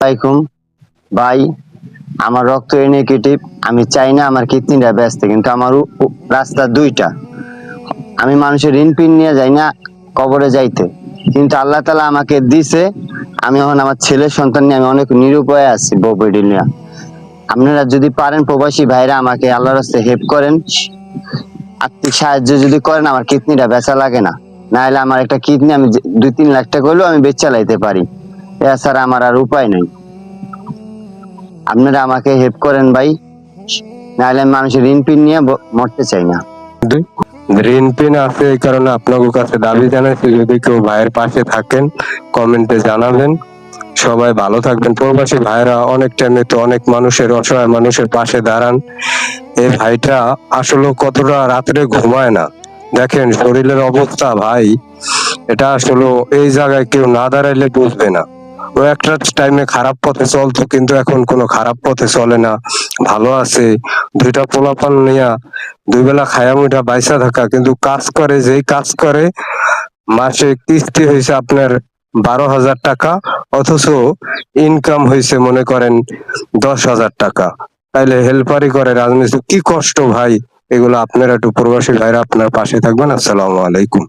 আলাইকুম ভাই, আমার রক্ত এ নেগেটিভ। আমি চাই না আমার কিডনিটা বেচতে, কিন্তু আমার রাস্তা দুইটা। আমি মানুষের ঋণ পিন নিয়ে যাই না কবরে যাইতে, কিন্তু আল্লাহ তালা আমাকে দিছে। আমি এখন আমার ছেলের সন্তান নিয়ে আমি অনেক নিরুপায় আছি বউ বেটি নিয়ে। আপনারা যদি পারেন প্রবাসী ভাইরা আমাকে আল্লাহর রাস্তায় হেল্প করেন, আর্থিক সাহায্য যদি করেন, আমার কিডনিটা বেচা লাগে না। না হলে আমার একটা কিডনি আমি 2-3 লাখ টাকা হলেও আমি বেচা লাইতে পারি। এছাড়া আমার আর উপায় নাই। আপনারা আমাকে হেল্প করেন ভাই, নাহলে আমি মানুষের ঋণ পিন নিয়ে মরতে চাই না। ঋণ পিন আছে, এই কারণে আপনাদের কাছে দাবি জানাইছি, যদি কেউ ভাইয়ের পাশে থাকেন কমেন্টে জানাবেন। সবাই ভালো থাকবেন। প্রবাসী ভাইরা অনেক টাইমে তো অনেক মানুষের, অসহায় মানুষের পাশে দাঁড়ান। এই ভাইটা আসলে কতটা রাত্রে ঘুমায় না, দেখেন শরীরের অবস্থা ভাই। এটা আসলে এই জায়গায় কেউ না দাঁড়াইলে বুঝবে না। ও একটা টাইমে খারাপ পথে চলতো, কিন্তু এখন কোনো খারাপ পথে চলে না, ভালো আছে। দুইটা পোলাপান নিয়া দুই বেলা খায়া মুইটা বাইসা থাকা, কিন্তু কাজ করে, যেই কাজ করে মাসে কিস্তি হয়েছে আপনার 12,000 টাকা, অথচ ইনকাম হয়েছে মনে করেন 10,000 টাকা। তাইলে হেল্পারি করে রাজমিস্ত্রি, কি কষ্ট ভাই। এগুলো আপনারা একটু প্রবাসী ভাইরা আপনার পাশে থাকবেন। আসসালামু আলাইকুম।